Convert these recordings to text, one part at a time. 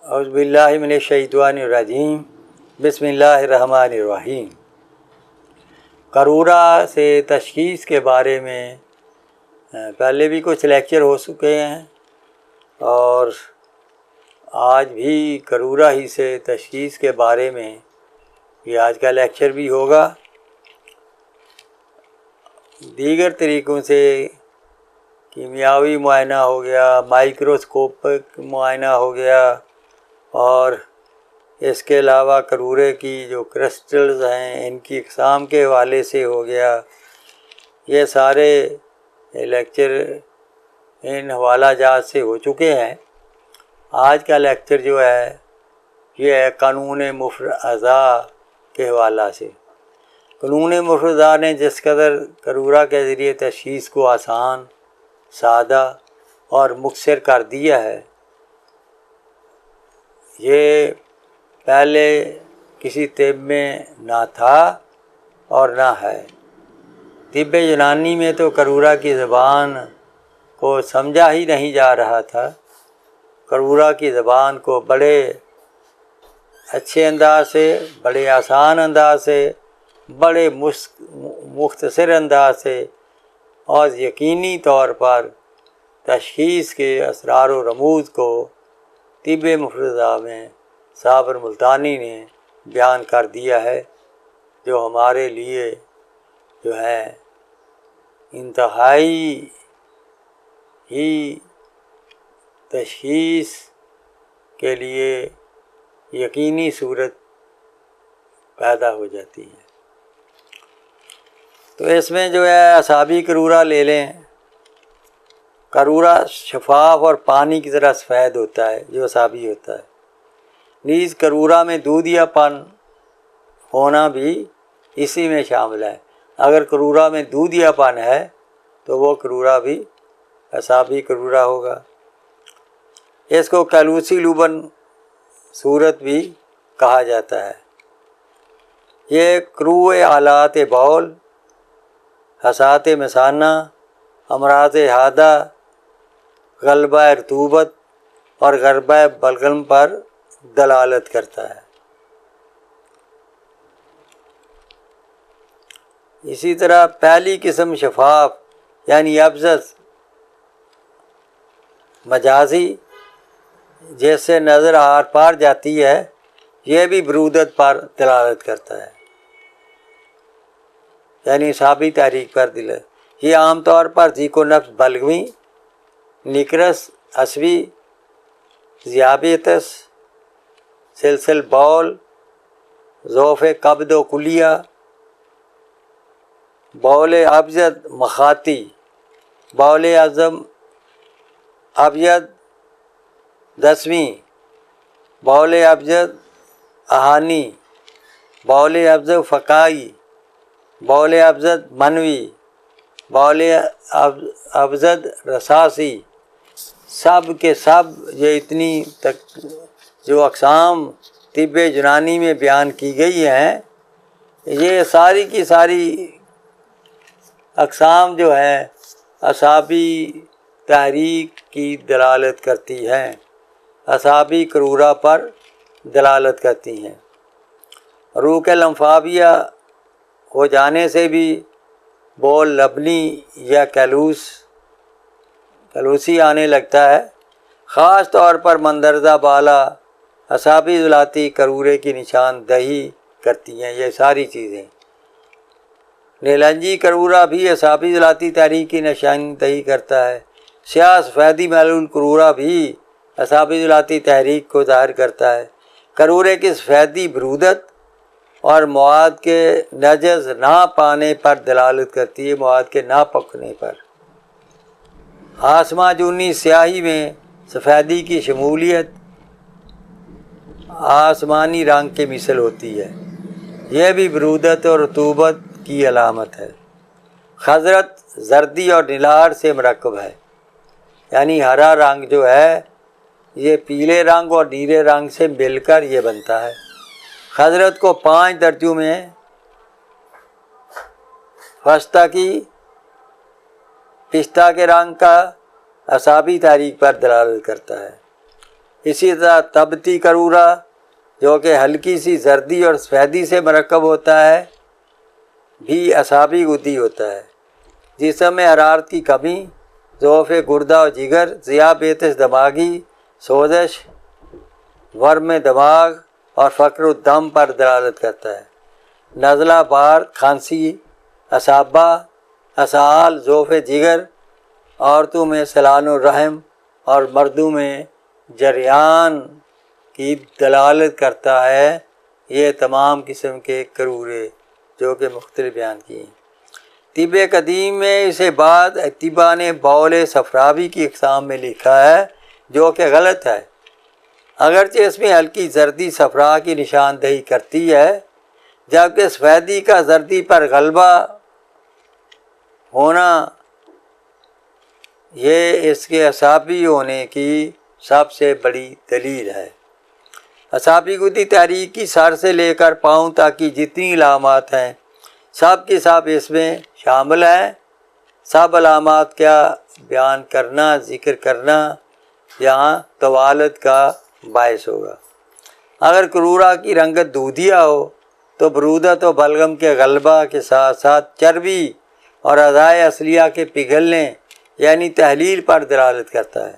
اعوذ باللہ من الشیطان الرجیم بسم اللہ الرحمن الرحیم۔ قرورہ سے تشخیص کے بارے میں پہلے بھی کچھ لیکچر ہو چکے ہیں اور آج بھی قرورہ ہی سے تشخیص کے بارے میں یہ آج کا لیکچر بھی ہوگا۔ دیگر طریقوں سے کیمیاوی معائنہ ہو گیا، مائکروسکوپک معائنہ ہو گیا، اور اس کے علاوہ قرورے کی جو کرسٹلز ہیں ان کی اقسام کے حوالے سے ہو گیا۔ یہ سارے لیکچر ان حوالہ جات سے ہو چکے ہیں۔ آج کا لیکچر جو ہے یہ ہے قانون مفرزہ کے حوالہ سے۔ قانون مفرزہ نے جس قدر قرورہ کے ذریعے تشخیص کو آسان، سادہ اور مختصر کر دیا ہے، یہ پہلے کسی طب میں نہ تھا اور نہ ہے۔ طب یونانی میں تو قرورہ کی زبان کو سمجھا ہی نہیں جا رہا تھا۔ قرورہ کی زبان کو بڑے اچھے انداز سے، بڑے آسان انداز سے، بڑے مختصر انداز سے اور یقینی طور پر تشخیص کے اسرار و رموز کو طب مفرزہ میں صابر ملتانی نے بیان کر دیا ہے، جو ہمارے لیے جو ہے انتہائی ہی تشخیص کے لیے یقینی صورت پیدا ہو جاتی ہے۔ تو اس میں جو ہے اعصابی قرورہ لے لیں۔ قرورہ شفاف اور پانی کی طرح سفید ہوتا ہے جو اعصابی ہوتا ہے۔ نیز قرورہ میں دودھیا پن ہونا بھی اسی میں شامل ہے۔ اگر قرورہ میں دودھیا پن ہے تو وہ قرورہ بھی اعصابی قرورہ ہوگا۔ اس کو کیلوسی لوبن صورت بھی کہا جاتا ہے۔ یہ کروع آلات بول، حسات مثانہ، امراض حادہ، غلبہ رطوبت اور غلبہ بلغم پر دلالت کرتا ہے۔ اسی طرح پہلی قسم شفاف یعنی ابزد مجازی، جس سے نظر آر پار جاتی ہے، یہ بھی برودت پر دلالت کرتا ہے، یعنی اعصابی تحریک پر دلالت۔ یہ عام طور پر ذیق و نفس بلغمی، نکرس عصبی، ذیابیطس، سلسل بول، ضعف قبض و کلیہ، بول ابجد مخاطی، بول ابجد دسویں، بول ابجد اہانی، بول ابجد فقائی، بول ابجد منوی، بول ابجد رساسی، سب کے سب یہ اتنی تک جو اقسام طب یونانی میں بیان کی گئی ہیں، یہ ساری کی ساری اقسام جو ہیں اعصابی تحریک کی دلالت کرتی ہیں، اعصابی قرورہ پر دلالت کرتی ہیں۔ روح لمفاویہ ہو جانے سے بھی بول لبنی یا کیلوسی آنے لگتا ہے۔ خاص طور پر مندرجہ بالا اعصابی عضلاتی قرورے کی نشاندہی کرتی ہیں یہ ساری چیزیں۔ نیلنجی قرورہ بھی اعصابی عضلاتی تحریک کی نشاندہی کرتا ہے۔ سیاہ سفیدی معلول قرورہ بھی اعصابی عضلاتی تحریک کو ظاہر کرتا ہے۔ قرورے کی سفیدی برودت اور مواد کے نجز نہ پانے پر دلالت کرتی ہے، مواد کے نہ پکنے پر۔ آسما جونی سیاہی میں سفیدی کی شمولیت آسمانی رنگ کے مثل ہوتی ہے، یہ بھی برودت اور رطوبت کی علامت ہے۔ خضرت زردی اور نیلار سے مرکب ہے، یعنی ہرا رنگ جو ہے یہ پیلے رنگ اور نیلے رنگ سے مل کر یہ بنتا ہے۔ خضرت کو 5 درجوں میں فستا کی پستہ کے رنگ کا اعصابی تحریک پر دلالت کرتا ہے۔ اسی طرح تبتی کرورا جو کہ ہلکی سی زردی اور سفیدی سے مرکب ہوتا ہے بھی اعصابی غدی ہوتا ہے۔ جسم میں حرارت کی کمی، ضعف گردہ اور جگر، ذیابیطس دماغی، سوزش، ورم دماغ اور فقر الدم پر دلالت کرتا ہے۔ نزلہ بار، کھانسی، اصابہ، اسہال، ضعف جگر، عورتوں میں سلان الرحم اور مردوں میں جریان کی دلالت کرتا ہے۔ یہ تمام قسم کے کرورے جو کہ مختلف بیان کیے ہیں۔ طب قدیم میں اسے بعد طبا نے بول صفراوی کی اقسام میں لکھا ہے جو کہ غلط ہے، اگرچہ اس میں ہلکی زردی صفرا کی نشاندہی کرتی ہے، جبکہ سفیدی کا زردی پر غلبہ ہونا یہ اس کے اعصابی ہونے کی سب سے بڑی دلیل ہے۔ اعصابی غدی تحریک کی سر سے لے کر پاؤں تک کی جتنی علامات ہیں سب کی سب اس میں شامل ہیں۔ سب علامات کیا بیان کرنا، ذکر کرنا یہاں طوالت کا باعث ہوگا۔ اگر کرورا کی رنگت دودھیا ہو تو برودت و بلغم کے غلبہ کے ساتھ ساتھ چربی اور اعضائے اصلیہ کے پگھلنے یعنی تحلیل پر دلالت کرتا ہے،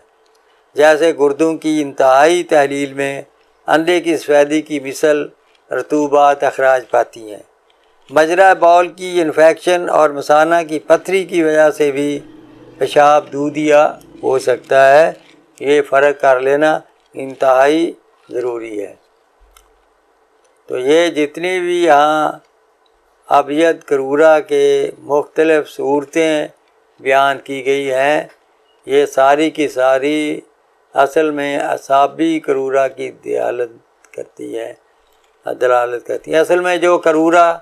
جیسے گردوں کی انتہائی تحلیل میں انڈے کی سفیدی کی مثل رطوبات اخراج پاتی ہیں۔ مجرا بول کی انفیکشن اور مثانہ کی پتھری کی وجہ سے بھی پیشاب دودھیا ہو سکتا ہے، یہ فرق کر لینا انتہائی ضروری ہے۔ تو یہ جتنی بھی یہاں ابیض کرورا کے مختلف صورتیں بیان کی گئی ہیں یہ ساری کی ساری اصل میں اعصابی کرورا کی دلالت کرتی ہے۔ اصل میں جو کرورا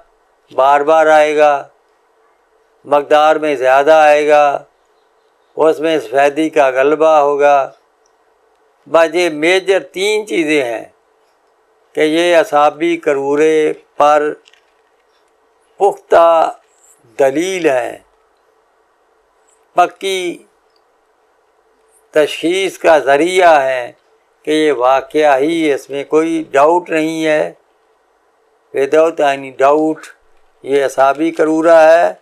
بار بار آئے گا، مقدار میں زیادہ آئے گا، اس میں سفیدی کا غلبہ ہوگا، بس یہ میجر 3 چیزیں ہیں کہ یہ اعصابی کرورے پر پختہ دلیل ہے، پکی تشخیص کا ذریعہ ہے کہ یہ واقعہ ہی، اس میں کوئی ڈاؤٹ نہیں ہے، وداؤٹ اینی ڈاؤٹ یہ اعصابی کرورا ہے،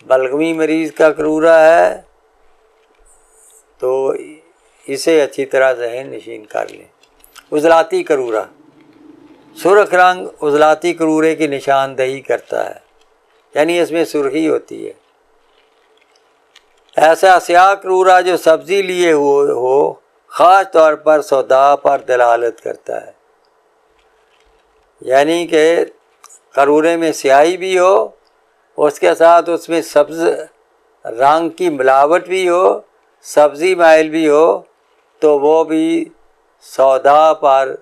بلغمی مریض کا کرورا ہے۔ تو اسے اچھی طرح ذہن نشین کر لیں۔ عضلاتی کرورا، سرخ رنگ عضلاتی کرورے کی نشاندہی کرتا ہے، یعنی اس میں سرخی ہوتی ہے۔ ایسا سیاہ کرورا جو سبزی لیے ہوئے ہو خاص طور پر سودا پر دلالت کرتا ہے، یعنی کہ کرورے میں سیاہی بھی ہو، اس کے ساتھ اس میں سبز رنگ کی ملاوٹ بھی ہو، سبزی مائل بھی ہو، تو وہ بھی سودا پر،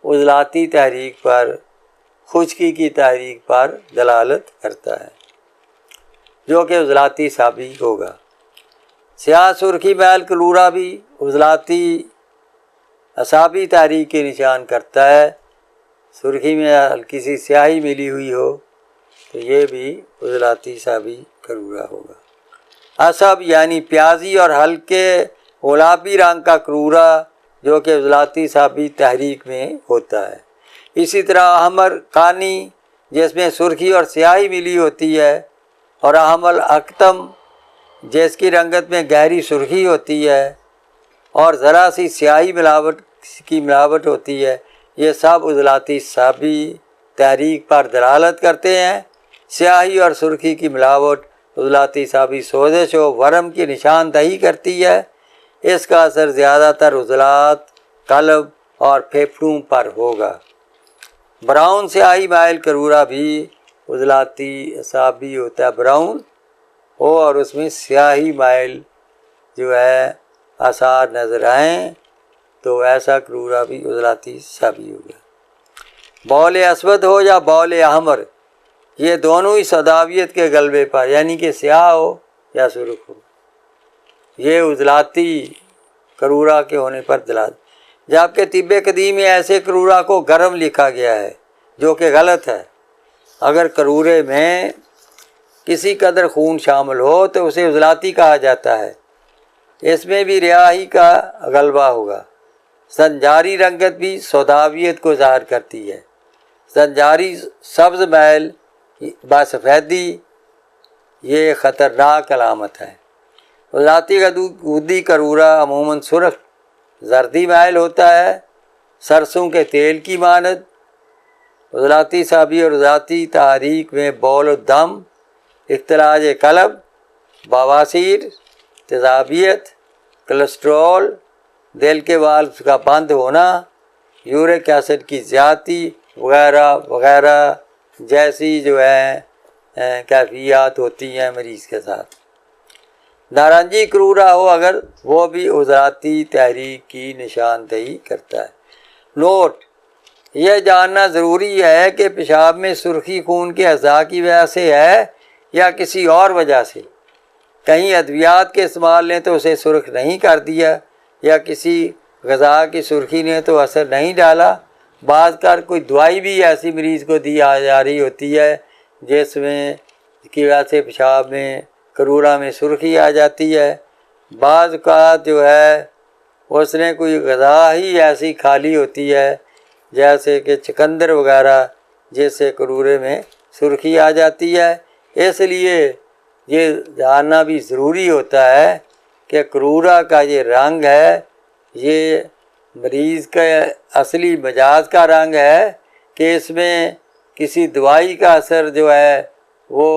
عضلاتی تحریک پر، خشکی کی تحریک پر دلالت کرتا ہے، جو کہ عضلاتی اعصابی ہوگا۔ سیاہ سرخی مائل کرورا بھی عضلاتی اعصابی تحریک کے نشان کرتا ہے۔ سرخی میں ہلکی سی سیاہی ملی ہوئی ہو تو یہ بھی عضلاتی اعصابی کرورا ہوگا۔ عصب یعنی پیازی اور ہلکے گلابی رنگ کا کرورا جو کہ عضلاتی اعصابی تحریک میں ہوتا ہے۔ اسی طرح احمر کانی جس میں سرخی اور سیاہی ملی ہوتی ہے، اور احمر اکتم جس کی رنگت میں گہری سرخی ہوتی ہے اور ذرا سی سیاہی ملاوٹ ہوتی ہے، یہ سب عضلاتی اعصابی تحریک پر دلالت کرتے ہیں۔ سیاہی اور سرخی کی ملاوٹ عضلاتی اعصابی سوزش و ورم کی نشاندہی کرتی ہے۔ اس کا اثر زیادہ تر عضلات، قلب اور پھیپھڑوں پر ہوگا۔ براؤن سیاہی مائل کرورا بھی عضلاتی اعصابی ہوتا ہے، براؤن ہو اور اس میں سیاہی مائل جو ہے آثار نظر آئیں تو ایسا کرورا بھی عضلاتی اعصابی ہوگا۔ بول اسود ہو یا بول احمر، یہ دونوں ہی سوداویت کے غلبے پر، یعنی کہ سیاہ ہو یا سرخ ہو، یہ عضلاتی کرورا کے ہونے پر دلالت۔ جبکہ طب قدیم میں ایسے کرورا کو گرم لکھا گیا ہے جو کہ غلط ہے۔ اگر کرورے میں کسی قدر خون شامل ہو تو اسے عضلاتی کہا جاتا ہے، اس میں بھی ریاہی کا غلبہ ہوگا، زنجاری رنگت بھی سوداویت کو ظاہر کرتی ہے۔ زنجاری سبز میل باسفیدی یہ خطرناک علامت ہے۔ عضلاتی غدی کرورا عموماً سرخ زردی میل ہوتا ہے، سرسوں کے تیل کی مانند۔ عضلاتی صابی اور عضلاتی تحریک میں بول و دم، اختلاج قلب، بواسیر، تیزابیت، کولسٹرول، دل کے والوز کا بند ہونا، یورک ایسڈ کی زیادتی وغیرہ وغیرہ جیسی جو ہے کیفیات ہوتی ہیں مریض کے ساتھ۔ نارنجی کرورا ہو اگر، وہ بھی عضلاتی تحریک کی نشاندہی کرتا ہے۔ نوٹ: یہ جاننا ضروری ہے کہ پیشاب میں سرخی خون کے اعضاء کی وجہ سے ہے یا کسی اور وجہ سے۔ کہیں ادویات کے استعمال نے تو اسے سرخ نہیں کر دیا، یا کسی غذا کی سرخی نے تو اثر نہیں ڈالا۔ بعض کار کوئی دوائی بھی ایسی مریض کو دی جا رہی ہوتی ہے جس کی وجہ سے پیشاب میں کرورا میں سرخی آ جاتی ہے۔ بعض اوقات جو ہے اس نے کوئی غذا ہی ایسی کھا لی ہوتی ہے جیسے کہ چقندر وغیرہ، جس سے کرورے میں سرخی آ جاتی ہے۔ اس لیے یہ جاننا بھی ضروری ہوتا ہے کہ کرورا کا یہ رنگ ہے، یہ مریض کا اصلی مزاج کا رنگ ہے کہ اس میں کسی دوائی کا اثر جو ہے وہ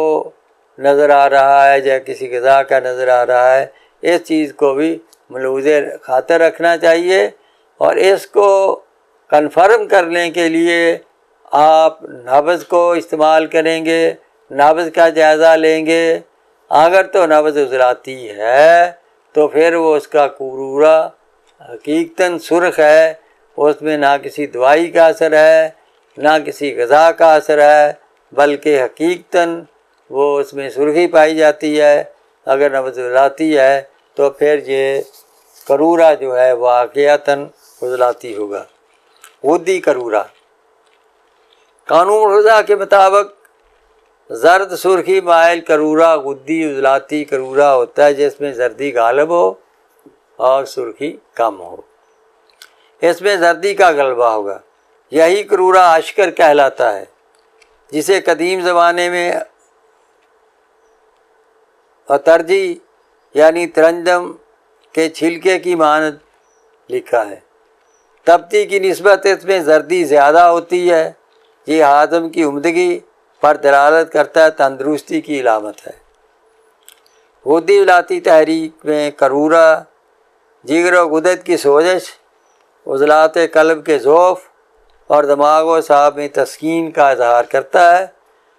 نظر آ رہا ہے یا کسی غذا کا نظر آ رہا ہے۔ اس چیز کو بھی ملحوظ خاطر رکھنا چاہیے، اور اس کو کنفرم کرنے کے لیے آپ نبض کو استعمال کریں گے، نبض کا جائزہ لیں گے۔ اگر تو نبض عضلاتی ہے تو پھر وہ اس کا کرورا حقیقتاً سرخ ہے، اس میں نہ کسی دوائی کا اثر ہے نہ کسی غذا کا اثر ہے، بلکہ حقیقتاً وہ اس میں سرخی پائی جاتی ہے۔ اگر نبض عضلاتی ہے تو پھر یہ کرورا جو ہے واقعتاً عضلاتی ہوگا۔ غدی کرورا قانون رضا کے مطابق زرد سرخی مائل کرورا غدی عضلاتی کرورا ہوتا ہے، جس میں زردی غالب ہو اور سرخی کم ہو۔ اس میں زردی کا غلبہ ہوگا۔ یہی کرورا اشکر کہلاتا ہے، جسے قدیم زمانے میں اترجی یعنی ترنجم کے چھلکے کی مانند لکھا ہے۔ تپتی کی نسبت اس میں زردی زیادہ ہوتی ہے۔ یہ ہاضم کی عمدگی پر دلالت کرتا ہے، تندرستی کی علامت ہے۔ غدی عضلاتی تحریک میں کرورا جگر و غدد کی سوزش، عضلات قلب کے ضعف اور دماغ و اعصاب میں تسکین کا اظہار کرتا ہے۔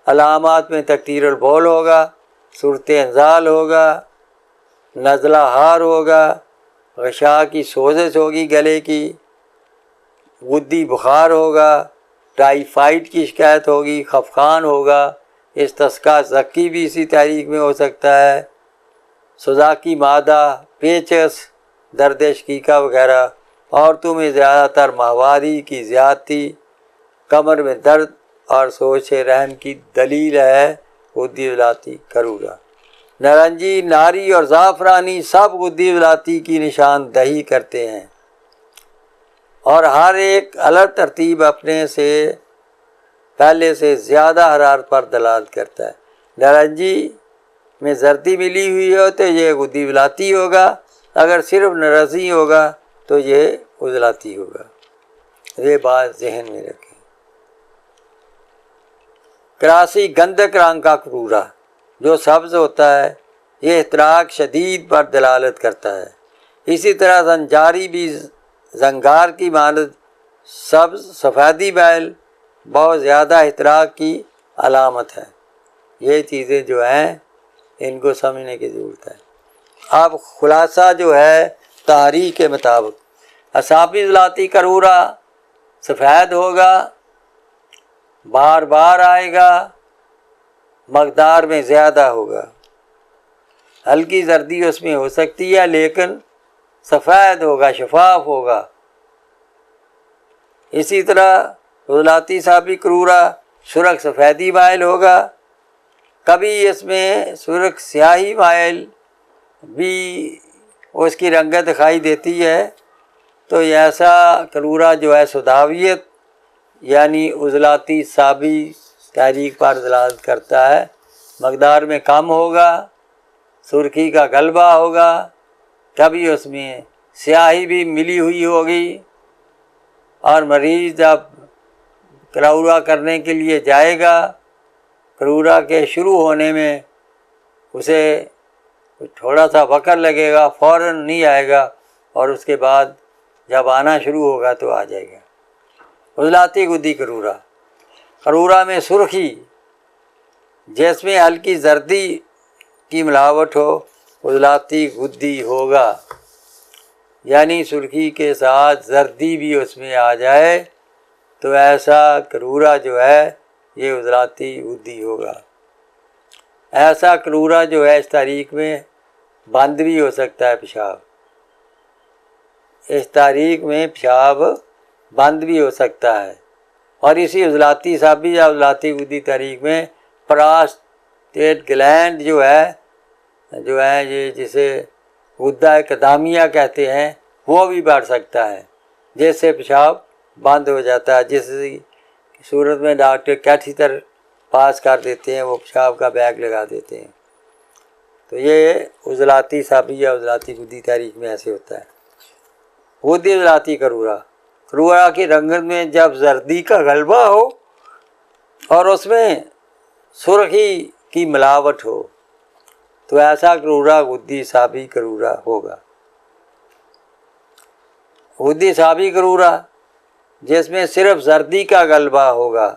علامات میں تکثیر البول ہوگا، صورت انزال ہوگا، نزلہ ہار ہوگا، غشاء کی سوزش ہوگی گلے کی، غدی بخار ہوگا، ٹائیفائڈ کی شکایت ہوگی، خفقان ہوگا، استسقاء زکی بھی اسی تحریک میں ہو سکتا ہے، سوزاکی معدہ، پیچس، درد شقیقہ وغیرہ۔ عورتوں میں زیادہ تر ماہواری کی زیادتی، کمر میں درد اور سوچ رحم کی دلیل ہے غدی عضلاتی کرورا۔ نارنجی، ناری اور زعفرانی سب غدی عضلاتی کی نشاندہی کرتے ہیں، اور ہر ایک الگ ترتیب اپنے سے پہلے سے زیادہ حرارت پر دلالت کرتا ہے۔ نارنجی میں زردی ملی ہوئی ہو تو یہ غدی عضلاتی ہوگا، اگر صرف نارنجی ہوگا تو یہ عضلاتی ہوگا۔ یہ بات ذہن میں رکھیں۔ کراسی گندک رنگ کا کرورا جو سبز ہوتا ہے، یہ احتراق شدید پر دلالت کرتا ہے۔ اسی طرح زنجاری بھی زنگار کی مانند سبز سفیدی میل بہت زیادہ احتراق کی علامت ہے۔ یہ چیزیں جو ہیں ان کو سمجھنے کی ضرورت ہے۔ اب خلاصہ جو ہے تحریک کے مطابق، اعصابی عضلاتی کرورا سفید ہوگا، بار بار آئے گا، مقدار میں زیادہ ہوگا، ہلکی زردی اس میں ہو سکتی ہے لیکن سفید ہوگا، شفاف ہوگا۔ اسی طرح عضلاتی صابی کرورا سرخ سفیدی مائل ہوگا، کبھی اس میں سرخ سیاہی مائل بھی اس کی رنگت دکھائی دیتی ہے، تو یہ ایسا کرورہ جو ہے سداویت یعنی عضلاتی سابی تحریک پر دلالت کرتا ہے، مقدار میں کم ہوگا، سرخی کا غلبہ ہوگا، کبھی اس میں سیاہی بھی ملی ہوئی ہوگی، اور مریض جب کرورہ کرنے کے لیے جائے گا، کرورہ کے شروع ہونے میں اسے تھوڑا سا وقت لگے گا، فوراً نہیں آئے گا، اور اس کے بعد جب آنا شروع ہوگا تو آ جائے گا۔ عضلاتی گدی کرورہ، کرورہ میں سرخی جس میں ہلکی زردی کی ملاوٹ ہو عضلاتی گدی ہوگا، یعنی سرخی کے ساتھ زردی بھی اس میں آ جائے تو ایسا کرورہ جو ہے یہ عضلاتی گدی ہوگا۔ ایسا کرورہ جو ہے اس تاریخ میں بند بھی ہو سکتا ہے، پیشاب اس تاریخ میں پیشاب بند بھی ہو سکتا ہے، اور اسی عضلاتی سابی یا عضلاتی گدی تاریخ میں پراسٹیٹ گلینڈ جو ہے یہ جسے غدہ قدامیہ کہتے ہیں وہ بھی بڑھ سکتا ہے، جس سے پیشاب بند ہو جاتا ہے، جس صورت میں ڈاکٹر کیتھیٹر پاس کر دیتے ہیں، وہ پیشاب کا بیگ لگا دیتے ہیں۔ تو یہ عضلاتی سابی یا عضلاتی گدی تاریخ میں ایسے ہوتا ہے۔ غدی عضلاتی کرورہ، کرورہ کی رنگت میں جب زردی کا غلبہ ہو اور اس میں سرخی کی ملاوٹ ہو تو ایسا کرورہ غدی سابی کرورہ ہوگا۔ غدی سابی کرورہ جس میں صرف زردی کا غلبہ ہوگا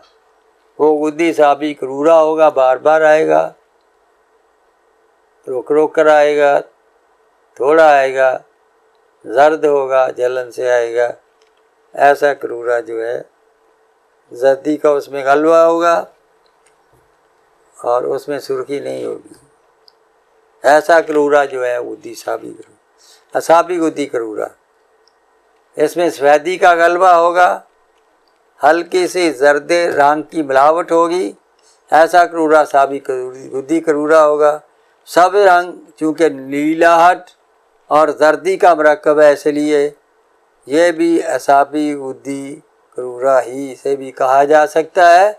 وہ غدی سابی کرورہ ہوگا، بار بار آئے گا، رک رک کر آئے گا، تھوڑا آئے گا، زرد ہوگا، جلن سے آئے گا۔ ایسا کرورہ جو ہے زردی کا اس میں غلبہ ہوگا اور اس میں سرخی نہیں ہوگی، ایسا کرورہ جو ہے غدی سابی کرورہ۔ اسابی گدی کرورہ، اس میں سفیدی کا غلبہ ہوگا، ہلکی سی زرد رنگ کی ملاوٹ ہوگی، ایسا کرورہ سابی گدی کرورہ ہوگا۔ سب رنگ چونکہ نیلاہٹ اور زردی کا مرکب ہے، اس لیے یہ بھی اسابی گدی کرورہ ہی سے بھی کہا جا سکتا ہے۔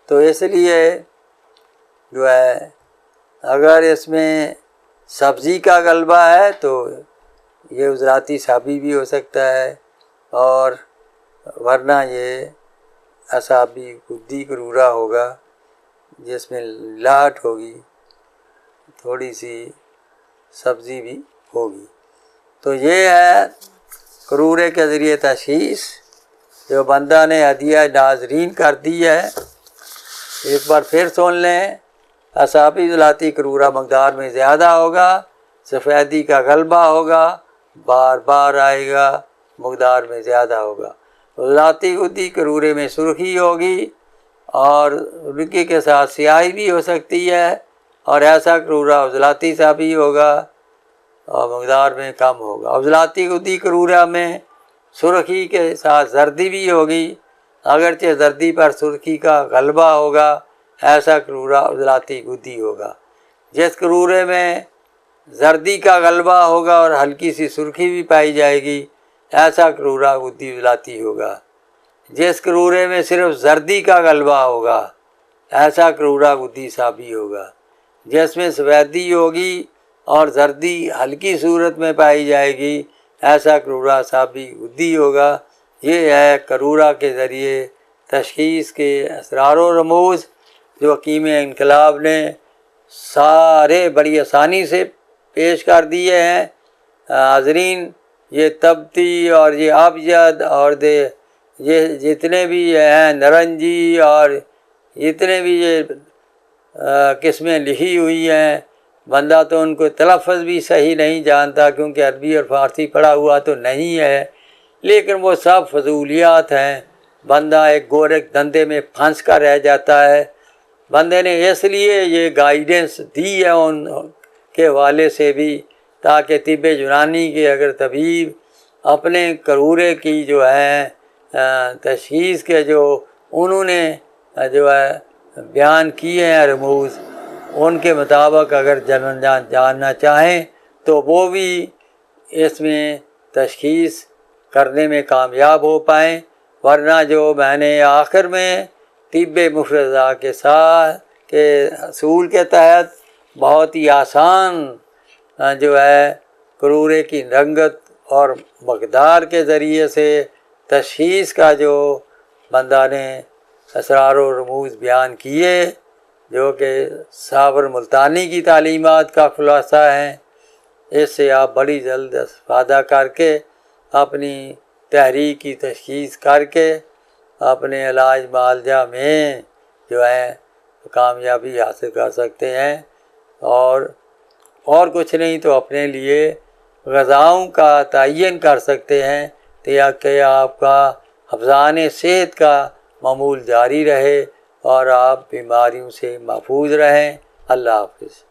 تو اس لیے جو ہے اگر اس میں سبزی کا غلبہ ہے تو یہ عضلاتی سابی بھی ہو سکتا ہے، اور ورنہ یہ اسابی گدی کرورہ ہوگا جس میں لاہٹ ہوگی، تھوڑی سی سبزی بھی ہوگی۔ تو یہ ہے کرورے کے ذریعے تشخیص جو بندہ نے ہدیہ ناظرین کر دی ہے۔ ایک بار پھر سن لیں، اسابی عضلاتی کرورہ مقدار میں زیادہ ہوگا، سفیدی کا غلبہ ہوگا، بار بار آئے گا، مقدار میں زیادہ ہوگا۔ عضلاتی گدی کرورے میں سرخی ہوگی اور سرخی کے ساتھ سیاہی بھی ہو سکتی ہے، اور ایسا کرورہ عضلاتی سابی ہوگا اور مقدار میں کم ہوگا۔ عضلاتی گدی کرورہ میں سرخی کے ساتھ زردی بھی ہوگی، اگرچہ زردی پر سرخی کا غلبہ ہوگا، ایسا کرورہ عضلاتی گدی ہوگا۔ جس کرورے میں زردی کا غلبہ ہوگا اور ہلکی سی سرخی بھی پائی جائے گی، ایسا کرورہ گدی عضلاتی ہوگا۔ جس کرورے میں صرف زردی کا غلبہ ہوگا، ایسا کرورہ گدی سابی ہوگا۔ جس میں سفیدی ہوگی اور زردی ہلکی صورت میں پائی جائے گی، ایسا کرورہ سابی گدی ہوگا۔ یہ ہے کرورہ کے ذریعے تشخیص کے اسرار و رموز جو حکیم انقلاب نے سارے بڑی آسانی سے پیش کر دیے ہیں۔ حاضرین، یہ تبتی اور یہ ابجد اور یہ جتنے بھی ہیں نرنجی اور جتنے بھی یہ قسمیں لکھی ہوئی ہیں، بندہ تو ان کو تلفظ بھی صحیح نہیں جانتا کیونکہ عربی اور فارسی پڑھا ہوا تو نہیں ہے، لیکن وہ سب فضولیات ہیں، بندہ ایک گورکھ دھندے میں پھنس کر رہ جاتا ہے۔ بندے نے اس لیے یہ گائیڈنس دی ہے ان کے حوالے سے بھی، تاکہ طب یونانی کے اگر طبیب اپنے کرورے کی جو ہے تشخیص کے جو انہوں نے جو ہے بیان کیے ہیں رموز، ان کے مطابق اگر جاننا چاہیں تو وہ بھی اس میں تشخیص کرنے میں کامیاب ہو پائیں، ورنہ جو میں نے آخر میں طب مفرزہ کے ساتھ کے اصول کے تحت بہت ہی آسان جو ہے کرورے کی رنگت اور مقدار کے ذریعے سے تشخیص کا جو بندہ نے اسرار و رموز بیان کیے، جو کہ صابر ملتانی کی تعلیمات کا خلاصہ ہیں، اس سے آپ بڑی جلد استفادہ کر کے اپنی تحریک کی تشخیص کر کے اپنے علاج معالجہ میں جو ہے کامیابی حاصل کر سکتے ہیں، اور کچھ نہیں تو اپنے لیے غذاؤں کا تعین کر سکتے ہیں تاکہ آپ کا حفظان صحت کا معمول جاری رہے اور آپ بیماریوں سے محفوظ رہیں۔ اللہ حافظ۔